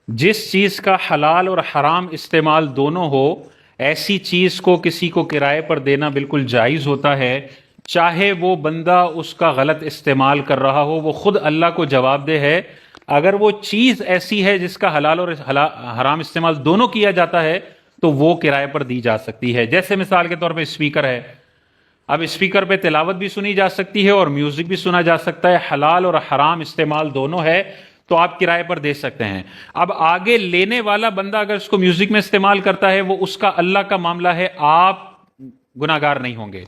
جس چیز کا حلال اور حرام استعمال دونوں ہو، ایسی چیز کو کسی کو کرائے پر دینا بالکل جائز ہوتا ہے، چاہے وہ بندہ اس کا غلط استعمال کر رہا ہو، وہ خود اللہ کو جواب دہ ہے۔ اگر وہ چیز ایسی ہے جس کا حلال اور حرام استعمال دونوں کیا جاتا ہے تو وہ کرائے پر دی جا سکتی ہے۔ جیسے مثال کے طور پہ اسپیکر ہے، اب اسپیکر پہ تلاوت بھی سنی جا سکتی ہے اور میوزک بھی سنا جا سکتا ہے، حلال اور حرام استعمال دونوں ہے، تو آپ کرائے پر دے سکتے ہیں۔ اب آگے لینے والا بندہ اگر اس کو میوزک میں استعمال کرتا ہے، وہ اس کا اللہ کا معاملہ ہے، آپ گناہگار نہیں ہوں گے۔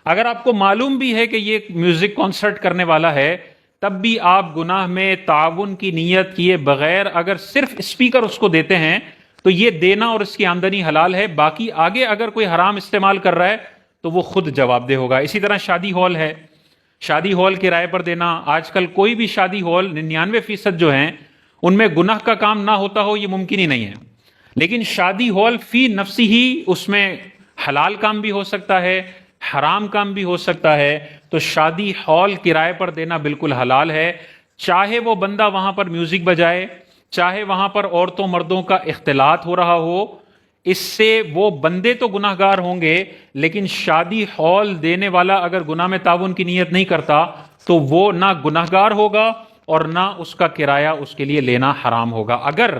اگر آپ کو معلوم بھی ہے کہ یہ میوزک کانسرٹ کرنے والا ہے، تب بھی آپ گناہ میں تعاون کی نیت کیے بغیر اگر صرف اسپیکر اس کو دیتے ہیں تو یہ دینا اور اس کی آمدنی حلال ہے۔ باقی آگے اگر کوئی حرام استعمال کر رہا ہے تو وہ خود جواب دہ ہوگا۔ اسی طرح شادی ہال ہے، شادی ہال کرائے پر دینا، آج کل کوئی بھی شادی ہال 99% جو ہیں ان میں گناہ کا کام نہ ہوتا ہو یہ ممکن ہی نہیں ہے، لیکن شادی ہال فی نفسی ہی اس میں حلال کام بھی ہو سکتا ہے، حرام کام بھی ہو سکتا ہے، تو شادی ہال کرائے پر دینا بالکل حلال ہے۔ چاہے وہ بندہ وہاں پر میوزک بجائے، چاہے وہاں پر عورتوں مردوں کا اختلاط ہو رہا ہو، اس سے وہ بندے تو گناہ گار ہوں گے، لیکن شادی ہال دینے والا اگر گناہ میں تعاون کی نیت نہیں کرتا تو وہ نہ گناہ گار ہوگا اور نہ اس کا کرایہ اس کے لیے لینا حرام ہوگا۔ اگر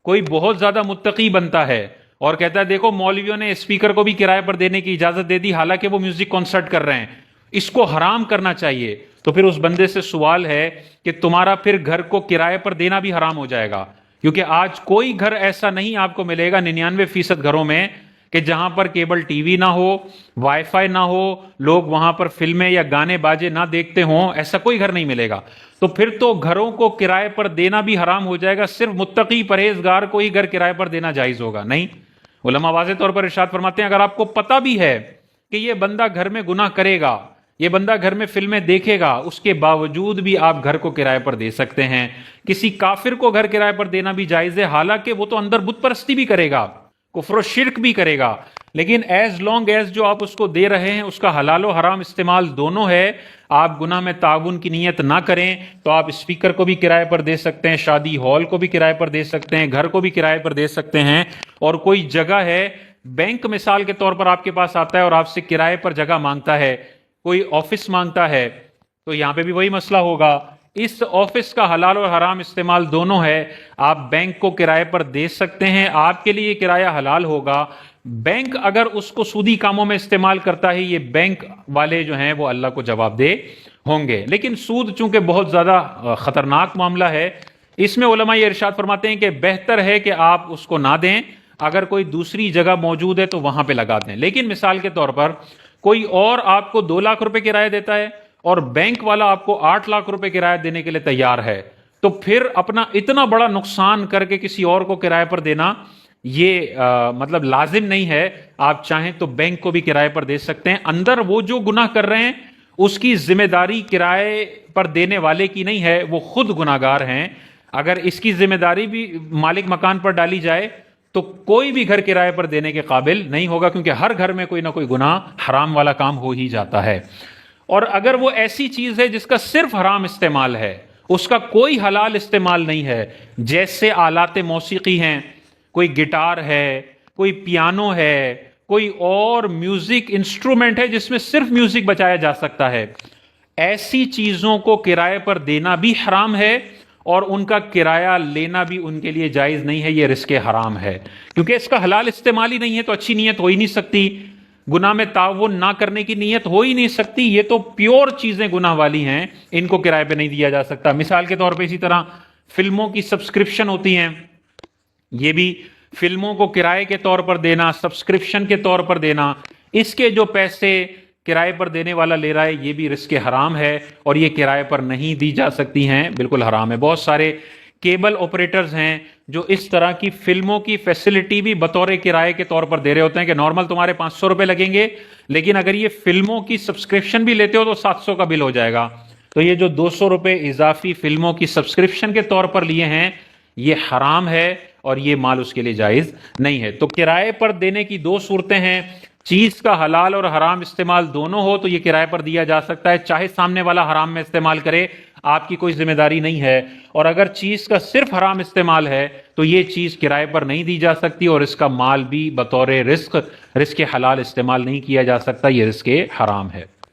کوئی بہت زیادہ متقی بنتا ہے اور کہتا ہے دیکھو مولویوں نے اسپیکر کو بھی کرائے پر دینے کی اجازت دے دی حالانکہ وہ میوزک کانسرٹ کر رہے ہیں، اس کو حرام کرنا چاہیے، تو پھر اس بندے سے سوال ہے کہ تمہارا پھر گھر کو کرائے پر دینا بھی حرام ہو جائے گا، کیونکہ آج کوئی گھر ایسا نہیں آپ کو ملے گا 99% گھروں میں کہ جہاں پر کیبل ٹی وی نہ ہو، وائی فائی نہ ہو، لوگ وہاں پر فلمیں یا گانے باجے نہ دیکھتے ہوں، ایسا کوئی گھر نہیں ملے گا۔ تو پھر تو گھروں کو کرائے پر دینا بھی حرام ہو جائے گا، صرف متقی پرہیزگار کو ہی گھر کرائے پر دینا جائز ہوگا نہیں۔ علماء واضح طور پر ارشاد فرماتے ہیں اگر آپ کو پتہ بھی ہے کہ یہ بندہ گھر میں گناہ کرے گا، یہ بندہ گھر میں فلمیں دیکھے گا، اس کے باوجود بھی آپ گھر کو کرائے پر دے سکتے ہیں۔ کسی کافر کو گھر کرائے پر دینا بھی جائز ہے، حالانکہ وہ تو اندر بت پرستی بھی کرے گا، کفر و شرک بھی کرے گا، لیکن ایز لانگ ایز جو آپ اس کو دے رہے ہیں اس کا حلال و حرام استعمال دونوں ہے، آپ گناہ میں تعاون کی نیت نہ کریں، تو آپ اسپیکر کو بھی کرائے پر دے سکتے ہیں، شادی ہال کو بھی کرائے پر دے سکتے ہیں، گھر کو بھی کرائے پر دے سکتے ہیں۔ اور کوئی جگہ ہے، بینک مثال کے طور پر آپ کے پاس آتا ہے اور آپ سے کرائے پر جگہ مانگتا ہے، کوئی آفس مانگتا ہے، تو یہاں پہ بھی وہی مسئلہ ہوگا۔ اس آفس کا حلال اور حرام استعمال دونوں ہے، آپ بینک کو کرائے پر دے سکتے ہیں، آپ کے لیے یہ کرایہ حلال ہوگا۔ بینک اگر اس کو سودی کاموں میں استعمال کرتا ہے، یہ بینک والے جو ہیں وہ اللہ کو جواب دے ہوں گے۔ لیکن سود چونکہ بہت زیادہ خطرناک معاملہ ہے، اس میں علماء یہ ارشاد فرماتے ہیں کہ بہتر ہے کہ آپ اس کو نہ دیں، اگر کوئی دوسری جگہ موجود ہے تو وہاں پہ لگا دیں۔ لیکن مثال کے طور پر کوئی اور آپ کو 2 لاکھ روپے کرایہ دیتا ہے اور بینک والا آپ کو 8 لاکھ روپے کرایہ دینے کے لیے تیار ہے، تو پھر اپنا اتنا بڑا نقصان کر کے کسی اور کو کرایہ پر دینا یہ مطلب لازم نہیں ہے۔ آپ چاہیں تو بینک کو بھی کرایہ پر دے سکتے ہیں، اندر وہ جو گناہ کر رہے ہیں اس کی ذمہ داری کرایہ پر دینے والے کی نہیں ہے، وہ خود گناہگار ہیں۔ اگر اس کی ذمہ داری بھی مالک مکان پر ڈالی جائے تو کوئی بھی گھر کرائے پر دینے کے قابل نہیں ہوگا، کیونکہ ہر گھر میں کوئی نہ کوئی گناہ حرام والا کام ہو ہی جاتا ہے۔ اور اگر وہ ایسی چیز ہے جس کا صرف حرام استعمال ہے، اس کا کوئی حلال استعمال نہیں ہے، جیسے آلات موسیقی ہیں، کوئی گٹار ہے، کوئی پیانو ہے، کوئی اور میوزک انسٹرومنٹ ہے جس میں صرف میوزک بجایا جا سکتا ہے، ایسی چیزوں کو کرائے پر دینا بھی حرام ہے اور ان کا کرایہ لینا بھی ان کے لیے جائز نہیں ہے، یہ رزق حرام ہے، کیونکہ اس کا حلال استعمال ہی نہیں ہے، تو اچھی نیت ہو ہی نہیں سکتی، گناہ میں تعاون نہ کرنے کی نیت ہو ہی نہیں سکتی، یہ تو پیور چیزیں گناہ والی ہیں، ان کو کرائے پہ نہیں دیا جا سکتا۔ مثال کے طور پہ اسی طرح فلموں کی سبسکرپشن ہوتی ہیں، یہ بھی فلموں کو کرائے کے طور پر دینا، سبسکرپشن کے طور پر دینا، اس کے جو پیسے کرائے پر دینے والا لے رہا ہے یہ بھی رزق حرام ہے اور یہ کرائے پر نہیں دی جا سکتی ہیں، بالکل حرام ہے۔ بہت سارے کیبل آپریٹرز ہیں جو اس طرح کی فلموں کی فیسلٹی بھی بطور کرائے کے طور پر دے رہے ہوتے ہیں کہ نارمل تمہارے 500 روپے لگیں گے، لیکن اگر یہ فلموں کی سبسکرپشن بھی لیتے ہو تو 700 کا بل ہو جائے گا۔ تو یہ جو 200 روپے اضافی فلموں کی سبسکرپشن کے طور پر لیے ہیں یہ حرام ہے اور یہ مال اس کے لیے جائز نہیں ہے۔ تو کرائے پر دینے کی 2 صورتیں ہیں، چیز کا حلال اور حرام استعمال دونوں ہو تو یہ کرائے پر دیا جا سکتا ہے، چاہے سامنے والا حرام میں استعمال کرے، آپ کی کوئی ذمہ داری نہیں ہے، اور اگر چیز کا صرف حرام استعمال ہے تو یہ چیز کرائے پر نہیں دی جا سکتی، اور اس کا مال بھی بطور رزق حلال استعمال نہیں کیا جا سکتا، یہ رزق حرام ہے۔